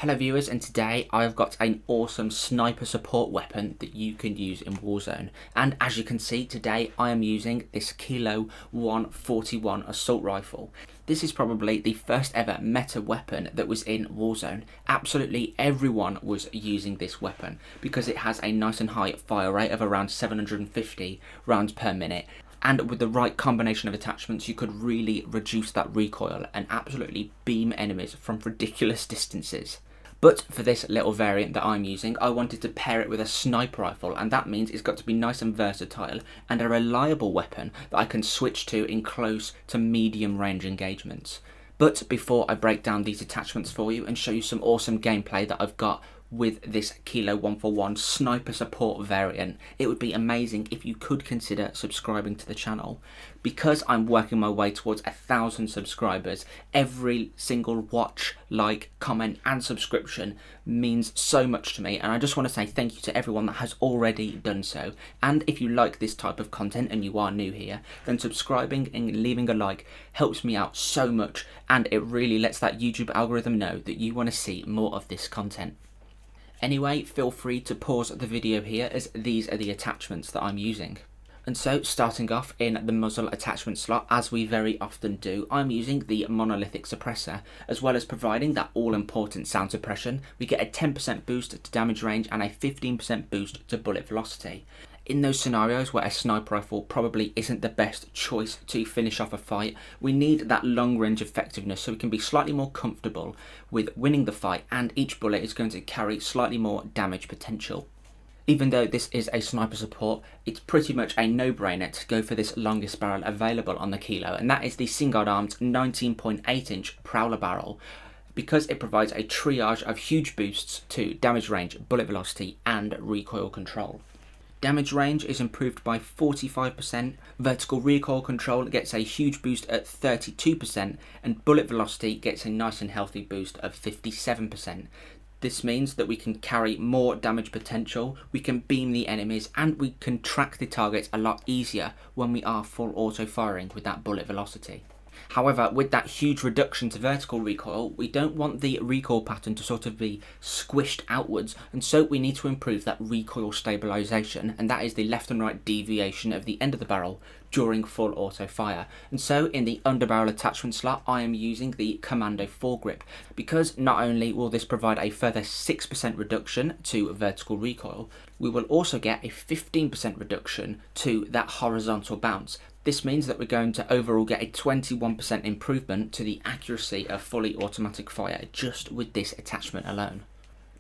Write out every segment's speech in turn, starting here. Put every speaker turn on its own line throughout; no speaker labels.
Hello viewers, and today I've got an awesome sniper support weapon that you can use in Warzone. And as you can see, today I am using this Kilo 141 assault rifle. This is probably the first ever meta weapon that was in Warzone. Absolutely everyone was using this weapon because it has a nice and high fire rate of around 750 rounds per minute. And with the right combination of attachments, you could really reduce that recoil and absolutely beam enemies from ridiculous distances. But for this little variant that I'm using, I wanted to pair it with a sniper rifle, and that means it's got to be nice and versatile and a reliable weapon that I can switch to in close to medium range engagements. But before I break down these attachments for you and show you some awesome gameplay that I've got with this Kilo 141 sniper support variant, it would be amazing if you could consider subscribing to the channel. Because I'm working my way towards 1,000 subscribers, every single watch, like, comment and subscription means so much to me, and I just want to say thank you to everyone that has already done so. And if you like this type of content and you are new here, then subscribing and leaving a like helps me out so much, and it really lets that YouTube algorithm know that you want to see more of this content. Anyway, feel free to pause the video here, as these are the attachments that I'm using. And so, starting off in the muzzle attachment slot, as we very often do, I'm using the monolithic suppressor. As well as providing that all-important sound suppression, we get a 10% boost to damage range and a 15% boost to bullet velocity. In those scenarios where a sniper rifle probably isn't the best choice to finish off a fight, we need that long range effectiveness so we can be slightly more comfortable with winning the fight, and each bullet is going to carry slightly more damage potential. Even though this is a sniper support, it's pretty much a no-brainer to go for this longest barrel available on the Kilo, and that is the Singuard Arms 19.8-inch Prowler barrel, because it provides a triage of huge boosts to damage range, bullet velocity and recoil control. Damage range is improved by 45%, vertical recoil control gets a huge boost at 32%, and bullet velocity gets a nice and healthy boost of 57%. This means that we can carry more damage potential, we can beam the enemies, and we can track the targets a lot easier when we are full auto firing with that bullet velocity. However, with that huge reduction to vertical recoil, we don't want the recoil pattern to sort of be squished outwards, and so we need to improve that recoil stabilisation, and that is the left and right deviation of the end of the barrel during full auto fire. And so in the underbarrel attachment slot, I am using the Commando foregrip, because not only will this provide a further 6% reduction to vertical recoil, we will also get a 15% reduction to that horizontal bounce. This means that we're going to overall get a 21% improvement to the accuracy of fully automatic fire just with this attachment alone.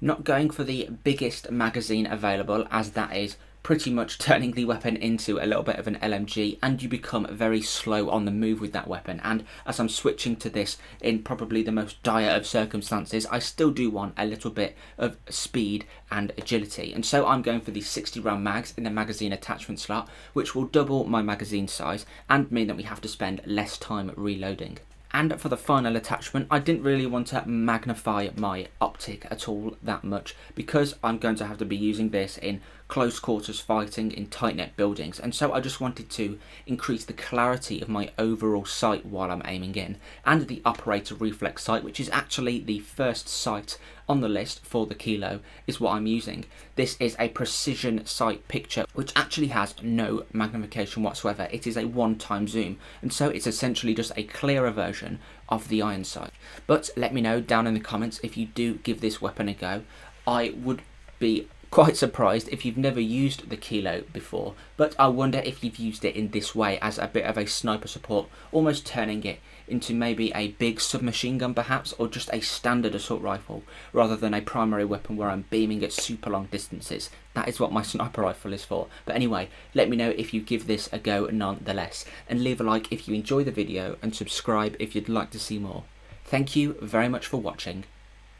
Not going for the biggest magazine available, as that is pretty much turning the weapon into a little bit of an LMG, and you become very slow on the move with that weapon. And as I'm switching to this in probably the most dire of circumstances, I still do want a little bit of speed and agility, and so I'm going for the 60 round mags in the magazine attachment slot, which will double my magazine size and mean that we have to spend less time reloading. And for the final attachment, I didn't really want to magnify my optic at all that much, because I'm going to have to be using this in close quarters fighting in tight-knit buildings, and so I just wanted to increase the clarity of my overall sight while I'm aiming in. And the operator reflex sight, which is actually the first sight on the list for the Kilo, is what I'm using. This is a precision sight picture which actually has no magnification whatsoever. It is a one-time zoom, and so it's essentially just a clearer version of the iron sight. But let me know down in the comments if you do give this weapon a go. I would be quite surprised if you've never used the Kilo before, but I wonder if you've used it in this way as a bit of a sniper support, almost turning it into maybe a big submachine gun perhaps, or just a standard assault rifle rather than a primary weapon where I'm beaming at super long distances. That is what my sniper rifle is for. But anyway, let me know if you give this a go nonetheless, and leave a like if you enjoy the video and subscribe if you'd like to see more. Thank you very much for watching,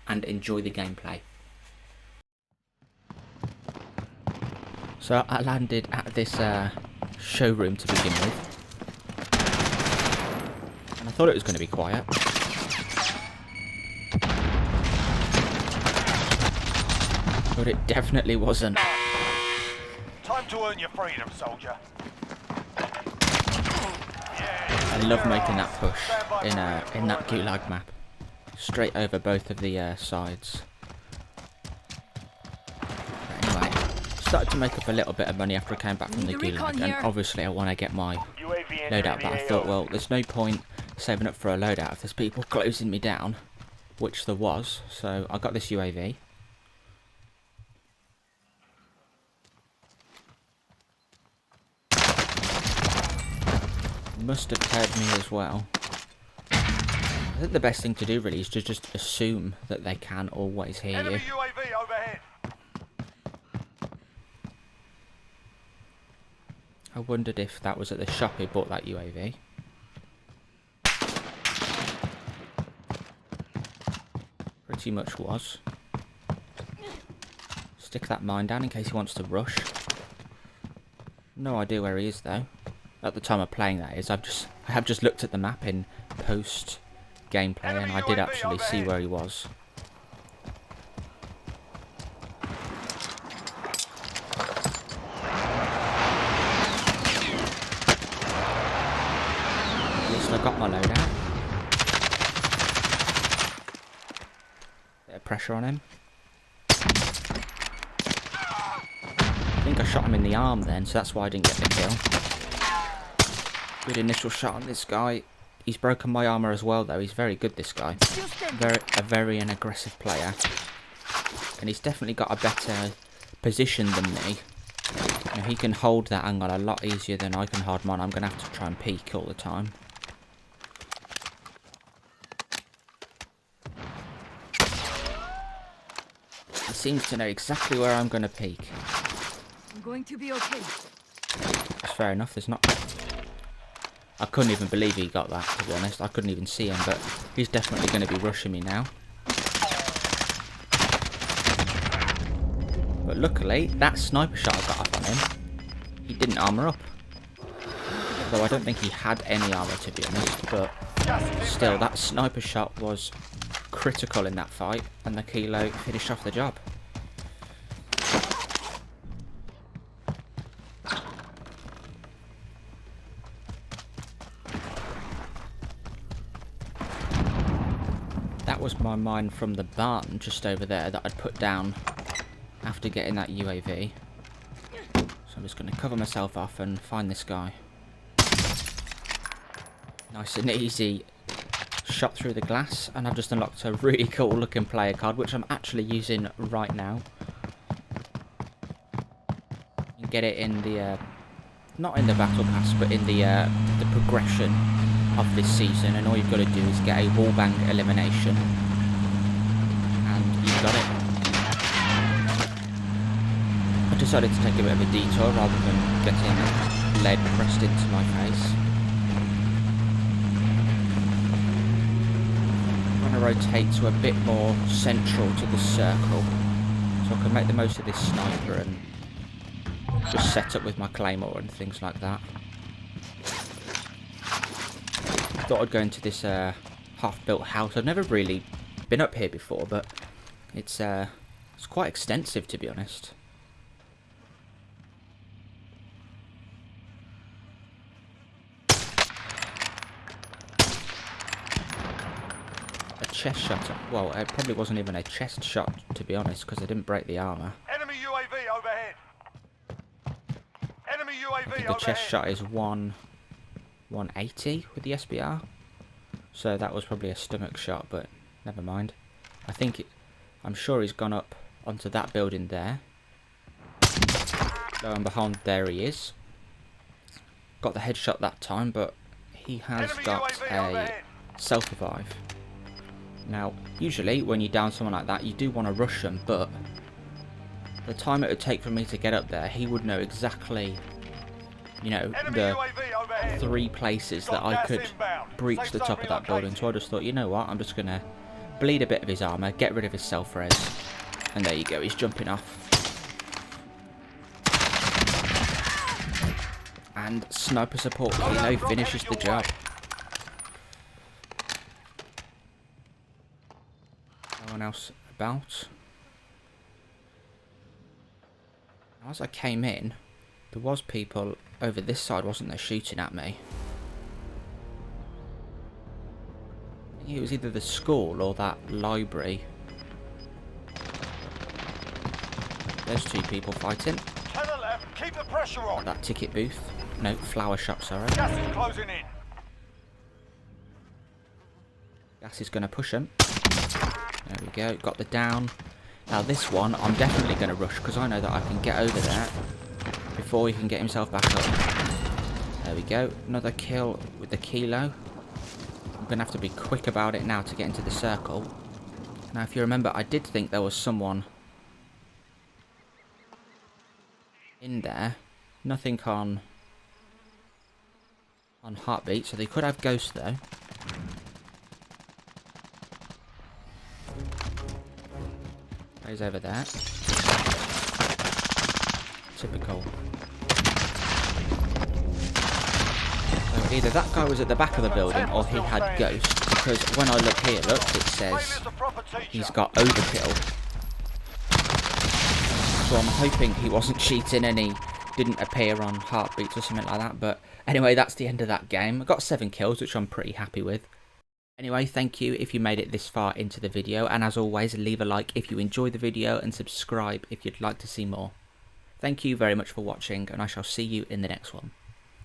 and enjoy the gameplay. So I landed at this showroom to begin with, and I thought it was going to be quiet. But it definitely wasn't.
Time to earn your freedom, soldier.
I love making that push in that Gulag map. Straight over both of the sides. started to make up a little bit of money after I came back from the gulag, and obviously I want to get my loadout, but I thought, well, there's no point saving up for a loadout if there's people closing me down, which there was, so I got this UAV. Must have heard me as well. I think the best thing to do really is to just assume that they can always hear you.
UAV overhead.
I wondered if that was at the shop he bought that UAV. Pretty much was. Stick that mine down in case he wants to rush. No idea where he is though. At the time of playing, that is. I have just looked at the map in post gameplay, and I did actually see where he was. At least I got my loadout. Bit of pressure on him. I think I shot him in the arm then, so that's why I didn't get the kill. Good initial shot on this guy. He's broken my armour as well though. He's very good, this guy. A very aggressive player. And he's definitely got a better position than me. You know, he can hold that angle a lot easier than I can hold mine. I'm going to have to try and peek all the time. He seems to know exactly where I'm going to peek.
I'm going to be okay.
That's fair enough. There's not... I couldn't even believe he got that, to be honest. I couldn't even see him, but he's definitely going to be rushing me now. But luckily, that sniper shot I got off on him, he didn't armour up. Though I don't think he had any armour, to be honest, but still, that sniper shot was critical in that fight, and the Kilo finished off the job. That was my mine from the barn just over there that I'd put down after getting that UAV. So I'm just going to cover myself off and find this guy. Nice and easy shot through the glass, and I've just unlocked a really cool looking player card, which I'm actually using right now. You can get it in the, not in the battle pass, but in the progression of this season, and all you've got to do is get a wallbang elimination, and you've got it. I decided to take a bit of a detour rather than getting lead pressed into my face. I'm going to rotate to a bit more central to the circle, so I can make the most of this sniper and just set up with my claymore and things like that. Thought I'd go into this half-built house. I've never really been up here before, but it's quite extensive, to be honest. A chest shot. Well, it probably wasn't even a chest shot, to be honest, because I didn't break the armour.
Enemy UAV overhead. Enemy UAV
I think the chest shot is 180 with the SBR, so that was probably a stomach shot, but never mind. I'm sure he's gone up onto that building there. Lo and behold, there he is. Got the headshot that time, but he has got a self-revive. Now, usually when you down someone like that, you do want to rush them, but the time it would take for me to get up there, he would know exactly, you know, the 3 places that I could breach the top of that building. So I just thought, you know what, I'm just going to bleed a bit of his armour, get rid of his self-res, and there you go, he's jumping off. And sniper support Kilo finishes the job. No one else about. As I came in, there was people over this side, wasn't there, shooting at me. I think it was either the school or that library. There's 2 people fighting.
10 left, keep the pressure on.
That ticket booth. No, flower shop, sorry.
Gas is closing in.
Gas is going to push him. There we go, got the down. Now this one, I'm definitely going to rush because I know that I can get over there before he can get himself back up. There we go, another kill with the kilo. I'm going to have to be quick about it now to get into the circle. Now if you remember, I did think there was someone in there. Nothing on heartbeat, so they could have ghosts though. He's over there. Typical. So either that guy was at the back of the building or he had ghosts, because when I look here, look, it says he's got overkill. So I'm hoping he wasn't cheating and he didn't appear on heartbeats or something like that. But anyway, that's the end of that game. I got 7 kills, which I'm pretty happy with. Anyway, thank you if you made it this far into the video, and as always, leave a like if you enjoyed the video and subscribe if you'd like to see more. Thank you very much for watching, and I shall see you in the next one.